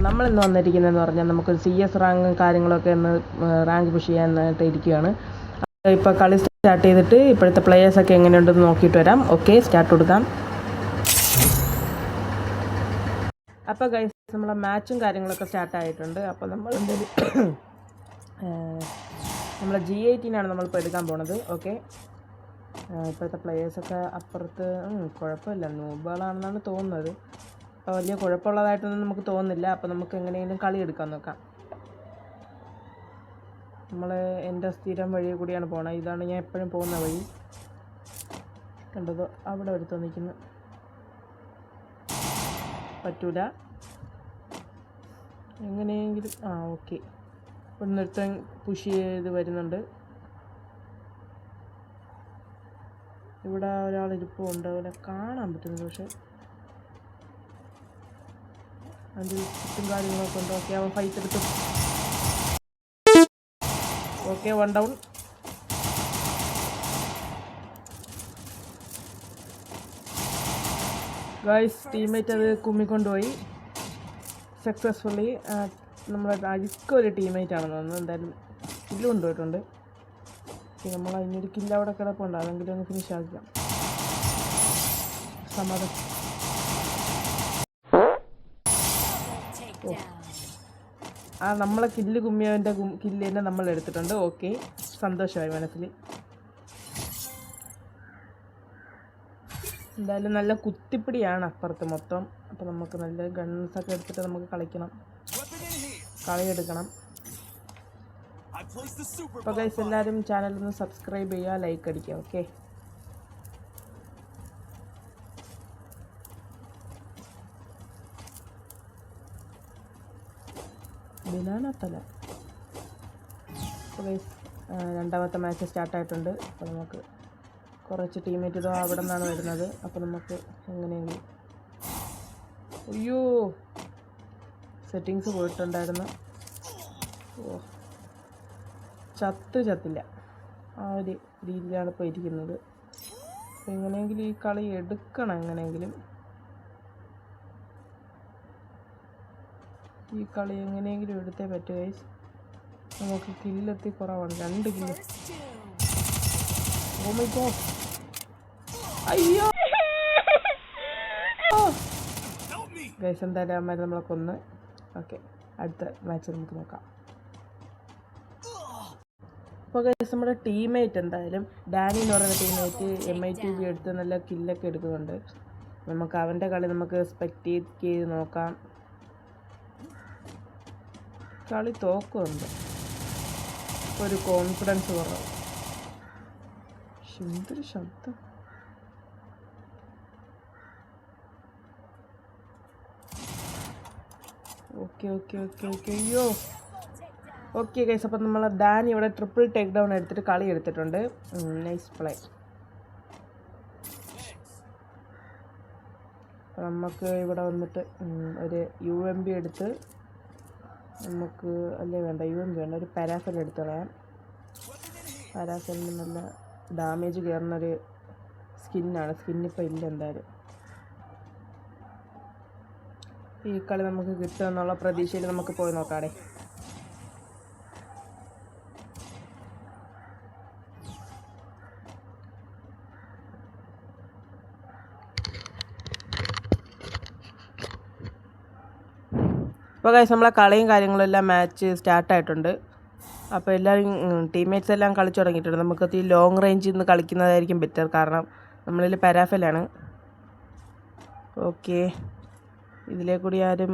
നമ്മളിന്ന് വന്നിരിക്കുന്നതെന്ന് പറഞ്ഞാൽ നമുക്കൊരു CS റാങ്കും കാര്യങ്ങളൊക്കെ ഒന്ന് റാങ്ക് പുഷ് ചെയ്യാനായിട്ട് ഇരിക്കുകയാണ്. ഇപ്പോൾ കളി സ്റ്റാർട്ട് ചെയ്തിട്ട് ഇപ്പോഴത്തെ പ്ലേയേഴ്സൊക്കെ എങ്ങനെയുണ്ടെന്ന് നോക്കിയിട്ട് വരാം. ഓക്കെ, സ്റ്റാർട്ട് കൊടുക്കാം. അപ്പോൾ ഗൈസ്, നമ്മളെ മാച്ചും കാര്യങ്ങളൊക്കെ സ്റ്റാർട്ടായിട്ടുണ്ട്. അപ്പോൾ നമ്മൾ എന്തെങ്കിലും നമ്മളെ G18 നമ്മളിപ്പോൾ എടുക്കാൻ പോണത്. ഓക്കെ, ഇപ്പോഴത്തെ പ്ലേയേഴ്സൊക്കെ അപ്പുറത്ത് കുഴപ്പമില്ല, നൂബുകളാണെന്നാണ് തോന്നുന്നത്. അപ്പോൾ വലിയ കുഴപ്പമുള്ളതായിട്ടൊന്നും നമുക്ക് തോന്നുന്നില്ല. അപ്പോൾ നമുക്ക് എങ്ങനെയെങ്കിലും കളി എടുക്കാൻ നോക്കാം. നമ്മൾ എൻ്റെ സ്ഥിരം വഴി കൂടിയാണ് പോണത്. ഇതാണ് ഞാൻ എപ്പോഴും പോകുന്ന വഴി. കണ്ടത് അവിടെ എടുത്ത് നിൽക്കുന്നു. പറ്റൂല, എങ്ങനെയെങ്കിലും ഓക്കെ. ഇവിടുന്ന് ഒരുത്തൻ പുഷ് ചെയ്ത് വരുന്നുണ്ട്. ഇവിടെ ഒരാൾ ഇരിപ്പുണ്ട്, അവനെ കാണാൻ പറ്റുന്നത്. പക്ഷെ അതിൻ്റെ ചുറ്റും കാര്യങ്ങളൊക്കെ ഉണ്ട്. ഓക്കെ, അവൻ ഫൈറ്റ് എടുത്തു. Okay, 1 down. ഗൈസ്, ടീംമേറ്റ് അത് കുമ്മിക്കൊണ്ടുപോയി സക്സസ്ഫുള്ളി. നമ്മുടെ അഴുക്കൊരു ടീംമേറ്റാണെന്ന് തോന്നുന്നു. എന്തായാലും കില്ല് കൊണ്ടുപോയിട്ടുണ്ട്. നമ്മൾ അതിനൊരു കില്ല് അവിടെ കിടപ്പുണ്ട്, അതെങ്കിലും ഒന്ന് ഫിനിഷ് ആക്കാം. സമാധാനം. നമ്മളെ കില്ല് കുമ്മിയവൻ്റെ കില്ല് തന്നെ നമ്മൾ എടുത്തിട്ടുണ്ട്. ഓക്കെ, സന്തോഷമായി മനസ്സിൽ. എന്തായാലും നല്ല കുത്തിപ്പിടിയാണ് അപ്പുറത്ത് മൊത്തം. അപ്പോൾ നമുക്ക് നല്ല ഗൺസൊക്കെ എടുത്തിട്ട് നമുക്ക് കളിയെടുക്കണം. അപ്പോൾ ഗൈസ്, എല്ലാവരും ചാനലൊന്ന് സബ്സ്ക്രൈബ് ചെയ്യുക, ലൈക്ക് അടിക്കുക. ഓക്കെ, ബിനാനത്തല. അപ്പോൾ ഗൈസ്, രണ്ടാമത്തെ മാച്ച് സ്റ്റാർട്ടായിട്ടുണ്ട്. അപ്പോൾ നമുക്ക് കുറച്ച് ടീമേറ്റ് ഇതോ അവിടെ നിന്നാണ് വരുന്നത്. അപ്പോൾ നമുക്ക് എങ്ങനെയെങ്കിലും സെറ്റിങ്സ് പോയിട്ടുണ്ടായിരുന്നു. ചത്തില്ല, ആ ഒരു രീതിയിലാണ് ഇപ്പോൾ ഇരിക്കുന്നത്. അപ്പോൾ എങ്ങനെയെങ്കിലും ഈ കളി എടുക്കണം. ഈ കളി എങ്ങനെയെങ്കിലും എടുത്തേ പറ്റൂ ഗൈസ്. നമുക്ക് കില്ലെത്തി കുറവാണ്, 2 കില്ല്. ഓ മൈ ഗോഡ്, അയ്യോ ഗൈസ്, എന്തായാലും അമ്മ നമ്മളെ കൊന്ന്. ഓക്കെ, അടുത്ത മാച്ച് നമുക്ക് നോക്കാം. അപ്പോൾ ഗൈസ്, നമ്മുടെ ടീമേറ്റ് എന്തായാലും ഡാനി എന്ന് പറയുന്ന ടീമേറ്റ് MITV എടുത്ത് നല്ല കില്ലൊക്കെ എടുക്കുന്നുണ്ട്. നമുക്ക് അവൻ്റെ കളി നമുക്ക് സ്പെക്റ്റേറ്റ് ചെയ്ത് നോക്കാം. കളി തോക്കുന്നുണ്ട്, ഒരു കോൺഫിഡൻസ് കുറവ്. എന്തൊരു ശബ്ദം. ഓക്കെ. അയ്യോ, ഓക്കെ ഗൈസ്. അപ്പം നമ്മൾ ഡാനി ഇവിടെ ട്രിപ്പിൾ ടേക്ക് ഡൗൺ എടുത്തിട്ട് കളി എടുത്തിട്ടുണ്ട്. Nice play. നമുക്ക് ഇവിടെ വന്നിട്ട് ഒരു UMP എടുത്ത് നമുക്ക് വേണ്ട UMP വേണ്ട, ഒരു പാരാഫിൽ എടുത്ത് കളയാം. പാരാഫിലിന് നല്ല ഡാമേജ് കയറുന്നൊരു സ്കിന്നിപ്പോൾ ഇല്ല. എന്തായാലും ഈ കളി നമുക്ക് കിട്ടുമെന്നുള്ള പ്രതീക്ഷയിൽ നമുക്ക് പോയി നോക്കാടെ. അപ്പോൾ ഗൈസ്, നമ്മളെ കളിയും കാര്യങ്ങളെല്ലാം മാച്ച് സ്റ്റാർട്ടായിട്ടുണ്ട്. അപ്പോൾ എല്ലാവരും ടീംമേറ്റ്സ് എല്ലാം കളിച്ചു തുടങ്ങിയിട്ടുണ്ട്. നമുക്ക് ഈ ലോങ് റേഞ്ചിൽ നിന്ന് കളിക്കുന്നതായിരിക്കും ബെറ്റർ, കാരണം നമ്മളിൽ പാരാഫിലാണ്. ഓക്കെ, ഇതിലേക്കൂടി ആരും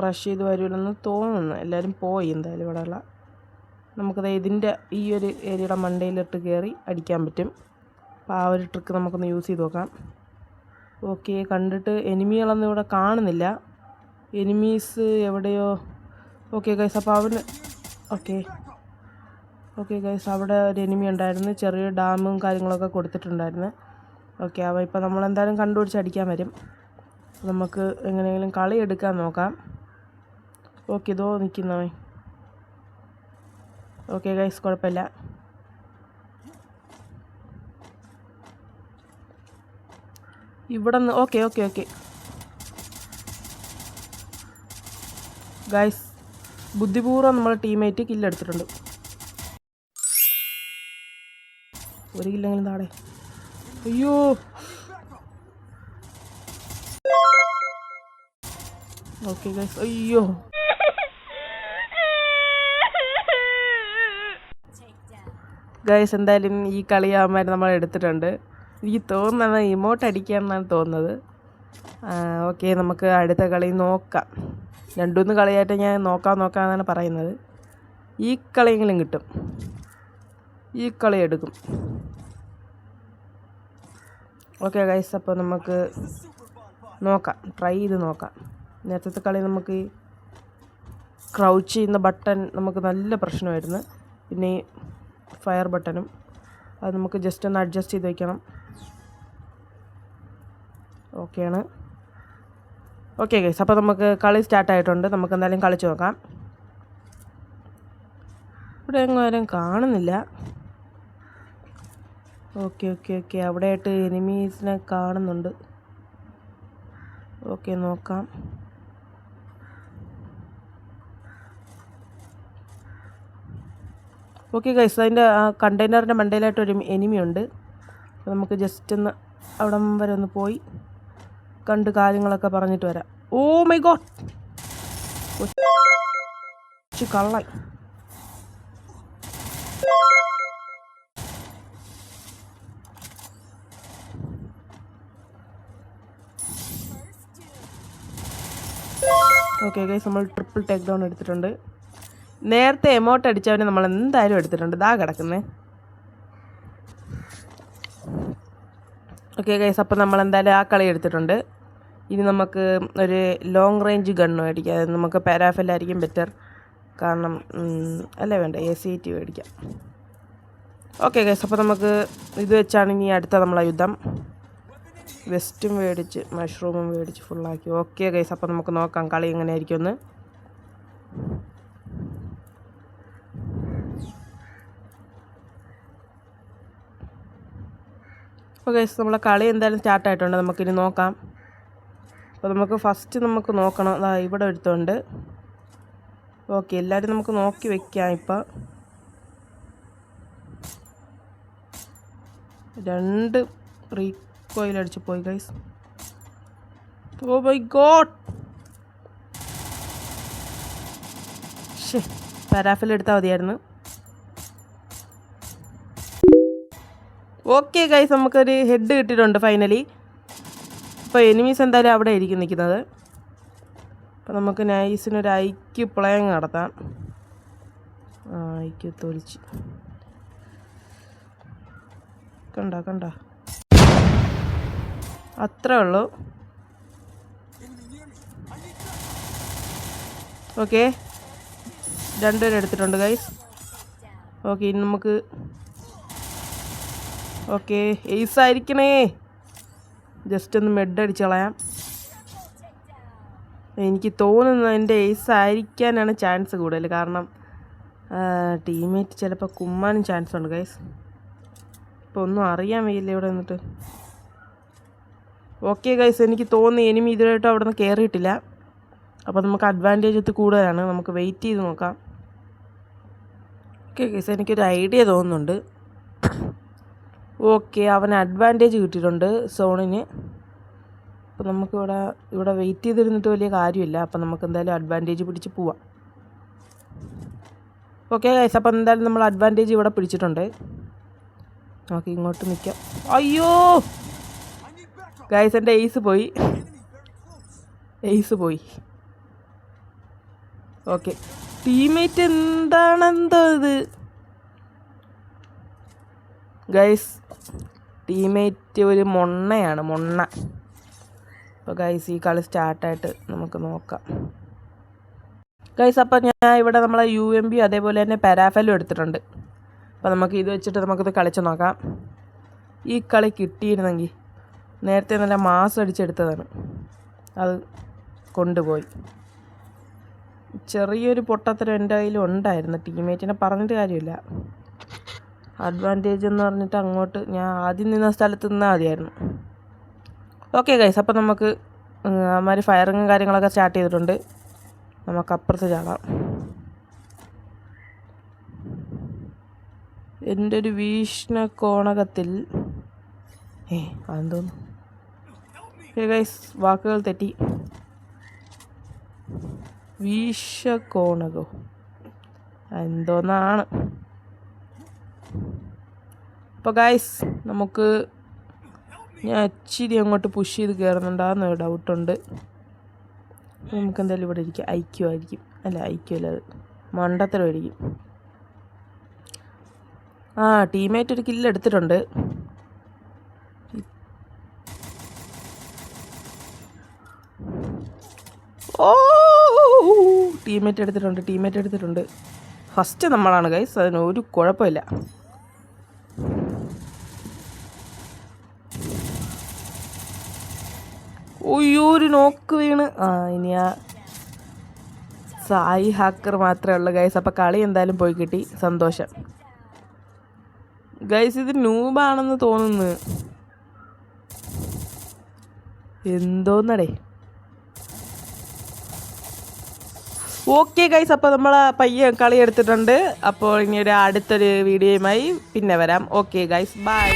റഷ് ചെയ്ത് വരുമെന്ന് തോന്നുന്നു. എല്ലാവരും പോയി. എന്തായാലും ഇവിടെയുള്ള നമുക്കത് ഇതിൻ്റെ ഈ ഒരു ഏരിയയുടെ മണ്ടയിലിട്ട് കയറി അടിക്കാൻ പറ്റും. അപ്പോൾ ആ ഒരു ട്രിക്ക് നമുക്കൊന്ന് യൂസ് ചെയ്ത് നോക്കാം. ഓക്കെ, കണ്ടിട്ട് എനിമികളൊന്നും ഇവിടെ കാണുന്നില്ല. എനിമീസ് എവിടെയോ. ഓക്കെ ഗൈസ്, അപ്പോൾ അവന് ഓക്കെ ഗൈസ്, അവിടെ ഒരു എനിമി ഉണ്ടായിരുന്നു. ചെറിയ ഡാമും കാര്യങ്ങളൊക്കെ കൊടുത്തിട്ടുണ്ടായിരുന്നു. ഓക്കെ, അവ ഇപ്പോൾ നമ്മളെന്തായാലും കണ്ടുപിടിച്ച് അടിക്കാൻ വരും. നമുക്ക് എങ്ങനെയെങ്കിലും കളി എടുക്കാൻ നോക്കാം. ഓക്കെ, ഇതോ നിൽക്കുന്നവൻ. ഓക്കെ ഗൈസ്, കുഴപ്പമില്ല. ഇവിടെ നിന്ന് ഓക്കെ ഗൈസ് ബുദ്ധിപൂർവ്വം നമ്മൾ ടീമേറ്റ് കില്ലെടുത്തിട്ടുണ്ട്. ഒരു കില്ലെങ്കിലും താടെ. അയ്യോ ഓക്കെ ഗൈസ്. അയ്യോ ഗൈസ് എന്തായാലും ഈ കളിയാകുമ്പോൾ നമ്മൾ എടുത്തിട്ടുണ്ട്. എനിക്ക് തോന്നുന്നത് ഇമോട്ട് അടിക്കാമെന്നാണ് തോന്നുന്നത്. ഓക്കെ നമുക്ക് അടുത്ത കളി നോക്കാം. 2-3 കളിയായിട്ട് ഞാൻ നോക്കാമെന്നാണ് പറയുന്നത്. ഈ കളിയെങ്കിലും കിട്ടും. ഈ കളി എടുക്കും. ഓക്കെ ഗൈസ് അപ്പോൾ നമുക്ക് നോക്കാം, ട്രൈ ചെയ്ത് നോക്കാം. നേരത്തെ കളി നമുക്ക് ക്രൗച്ച് ചെയ്യുന്ന ബട്ടൺ നമുക്ക് നല്ല പ്രശ്നമായിരുന്നു. പിന്നെ ഈ ഫയർ ബട്ടണും അത് നമുക്ക് ജസ്റ്റ് ഒന്ന് അഡ്ജസ്റ്റ് ചെയ്ത് വയ്ക്കണം. ഓക്കെയാണ്. ഓക്കെ ഗൈസ് അപ്പോൾ നമുക്ക് കളി സ്റ്റാർട്ടായിട്ടുണ്ട്. നമുക്ക് എന്തായാലും കളിച്ച് നോക്കാം. ഇവിടെ എങ്ങും ആരും കാണുന്നില്ല. ഓക്കെ ഓക്കെ ഓക്കെ അവിടെയായിട്ട് എനിമീസിനെ കാണുന്നുണ്ട്. ഓക്കെ നോക്കാം. ഓക്കെ ഗൈസ് അതിൻ്റെ കണ്ടെയ്നറിൻ്റെ മണ്ടയിലായിട്ടൊരു എനിമിയുണ്ട്. അപ്പോൾ നമുക്ക് ജസ്റ്റ് ഒന്ന് അവിടം വരെ ഒന്ന് പോയി കണ്ട് കാര്യങ്ങളൊക്കെ പറഞ്ഞിട്ട് വരാം. ഓ മൈ ഗോഡ് കള്ളൻ. ഓക്കെ ഗൈസ് നമ്മൾ ട്രിപ്പിൾ ടേക്ക് ഡൗൺ എടുത്തിട്ടുണ്ട്. നേരത്തെ എമോട്ട് അടിച്ചവനെ നമ്മൾ എന്തായാലും എടുത്തിട്ടുണ്ട്. ഇതാ കിടക്കുന്നത്. ഓക്കെ ഗൈസ് അപ്പോൾ നമ്മൾ എന്തായാലും ആ കളി എടുത്തിട്ടുണ്ട്. ഇനി നമുക്ക് ഒരു ലോങ് റേഞ്ച് ഗണ്ണ് മേടിക്കാം. അത് നമുക്ക് പാരാഫിലായിരിക്കും ബെറ്റർ. കാരണം അല്ലേ വേണ്ട ACT മേടിക്കാം. ഓക്കെ ഗൈസ് അപ്പോൾ നമുക്ക് ഇത് വെച്ചാണ് ഇനി അടുത്ത നമ്മളെ യുദ്ധം. വെസ്റ്റും മേടിച്ച് മഷ്റൂമും മേടിച്ച് ഫുള്ളാക്കി. ഓക്കെ ഗൈസ് അപ്പോൾ നമുക്ക് നോക്കാം കളി എങ്ങനെയായിരിക്കും ഒന്ന്. അപ്പോൾ ഗൈസ് നമ്മളെ കളി എന്തായാലും സ്റ്റാർട്ടായിട്ടുണ്ട്. നമുക്കിനി നോക്കാം. അപ്പോൾ നമുക്ക് ഫസ്റ്റ് നമുക്ക് നോക്കണം. അതാ ഇവിടെ എടുത്തുണ്ട്. ഓക്കെ എല്ലാവരും നമുക്ക് നോക്കി വെക്കാം. ഇപ്പം 2 റീകോയിലടിച്ച് പോയി ഗൈസ്. ഓ മൈ ഗോഡ് പാരാഫിൽ എടുത്താൽ മതിയായിരുന്നു. ഓക്കെ ഗൈസ് നമുക്കൊരു ഹെഡ് കിട്ടിയിട്ടുണ്ട് ഫൈനലി. അപ്പോൾ എനിമീസ് എന്തായാലും അവിടെ ആയിരിക്കും നിൽക്കുന്നത്. അപ്പോൾ നമുക്ക് നൈസിനൊരു ഐക്യു പ്ലേയിങ് നടത്താം. ഐക്യു തൊലിച്ച് കണ്ട അത്രേ ഉള്ളൂ. ഓക്കെ 2 പേര് എടുത്തിട്ടുണ്ട് ഗൈസ്. ഓക്കെ ഇനി നമുക്ക് ഓക്കെ എയ്സ് ആയിരിക്കണേ. ജസ്റ്റ് ഒന്ന് മെഡ് അടിച്ച് കളയാം. എനിക്ക് തോന്നുന്നു എൻ്റെ എയ്സ് ആയിരിക്കാനാണ് ചാൻസ് കൂടുതൽ. കാരണം ടീമേറ്റ് ചിലപ്പോൾ കുമ്മാനും ചാൻസ് ഉണ്ട് ഗൈസ്. ഇപ്പോൾ ഒന്നും അറിയാൻ വയ്യില്ല ഇവിടെ നിന്നിട്ട്. ഓക്കെ ഗൈസ് എനിക്ക് തോന്നുന്നു എനിമി ഇതുവരെയായിട്ടും അവിടെ നിന്ന് കയറിയിട്ടില്ല. അപ്പോൾ നമുക്ക് അഡ്വാൻറ്റേജ് ഒത്ത് കൂടുതലാണ്. നമുക്ക് വെയിറ്റ് ചെയ്ത് നോക്കാം. ഓക്കെ ഗൈസ് എനിക്കൊരു ഐഡിയ തോന്നുന്നുണ്ട്. ഓക്കെ അവന് അഡ്വാൻറ്റേജ് കിട്ടിയിട്ടുണ്ട് സോണിന്. അപ്പോൾ നമുക്കിവിടെ വെയിറ്റ് ചെയ്തിരുന്നിട്ട് വലിയ കാര്യമില്ല. അപ്പോൾ നമുക്ക് എന്തായാലും അഡ്വാൻറ്റേജ് പിടിച്ച് പോവാം. ഓക്കെ ഗൈസ് അപ്പോൾ എന്തായാലും നമ്മൾ അഡ്വാൻറ്റേജ് ഇവിടെ പിടിച്ചിട്ടുണ്ട്. നമുക്ക് ഇങ്ങോട്ട് നിൽക്കാം. അയ്യോ ഗൈസ് എൻ്റെ എയ്സ് പോയി. ഓക്കെ ടീമേറ്റ് എന്താണെന്തോ ഇത് ഗൈസ്. ടീമേറ്റ് ഒരു മൊണ്ണയാണ്. അപ്പോൾ ഗൈസ് ഈ കളി സ്റ്റാർട്ടായിട്ട് നമുക്ക് നോക്കാം ഗൈസ്. അപ്പോൾ ഞാൻ ഇവിടെ നമ്മളെ UMP അതേപോലെ തന്നെ പാരാഫലും എടുത്തിട്ടുണ്ട്. അപ്പോൾ നമുക്ക് ഇത് വെച്ചിട്ട് നമുക്കിത് കളിച്ച് നോക്കാം. ഈ കളി കിട്ടിയിരുന്നെങ്കിൽ നേരത്തെ നല്ല മാസ് അടിച്ചെടുത്തതാണ്. അത് കൊണ്ടുപോയി. ചെറിയൊരു പൊട്ടത്തരം എൻ്റെ കയ്യിൽ ഉണ്ടായിരുന്നു. ടീമേറ്റിനെ പറഞ്ഞിട്ട് കാര്യമില്ല. അഡ്വാൻറ്റേജ് എന്ന് പറഞ്ഞിട്ട് അങ്ങോട്ട് ഞാൻ ആദ്യം നിന്ന സ്ഥലത്ത് നിന്നാൽ മതിയായിരുന്നു. ഓക്കെ ഗൈസ് അപ്പോൾ നമുക്ക് അവന്മാർ ഫയറിങ്ങും കാര്യങ്ങളൊക്കെ സ്റ്റാർട്ട് ചെയ്തിട്ടുണ്ട്. നമുക്കപ്പുറത്ത് ചാടാം. എൻ്റെ ഒരു വീക്ഷണകോണകത്തിൽ അതെന്തോന്നു ഗൈസ്, വാക്കുകൾ തെറ്റി. വീക്ഷകോണകോ എന്തോന്നാണ്. അപ്പോൾ ഗൈസ്, നമുക്ക് ഞാൻ ഇച്ചിരി അങ്ങോട്ട് പുഷ് ചെയ്ത് കയറുന്നുണ്ടാകുന്നൊരു ഡൗട്ടുണ്ട്. നമുക്ക് എന്തായാലും ഇവിടെ ഇരിക്കാം. ഐക്യമായിരിക്കും. അല്ല, ഐക്യമല്ല, അത് മണ്ടത്തരമായിരിക്കും. ടീമേറ്റ് ഒരു കില്ല് എടുത്തിട്ടുണ്ട്. ടീമേറ്റ് എടുത്തിട്ടുണ്ട്. ഫസ്റ്റ് നമ്മളാണ് ഗൈസ്, അതിന് ഒരു കുഴപ്പമില്ല. ഒരു നോക്ക് വീണ്. ഇനി ആ സായി ഹാക്കർ മാത്രമേ ഉള്ളൂ ഗൈസ്. അപ്പോൾ കളി എന്തായാലും പോയി കിട്ടി, സന്തോഷം ഗൈസ്. ഇത് നൂബാണെന്ന് തോന്നുന്നു. എന്തോന്നടേ. ഓക്കെ ഗൈസ്, അപ്പോൾ നമ്മൾ പയ്യെ കളി എടുത്തിട്ടുണ്ട്. അപ്പോൾ ഇനി അടുത്തൊരു വീഡിയോയുമായി പിന്നെ വരാം. Okay guys, by.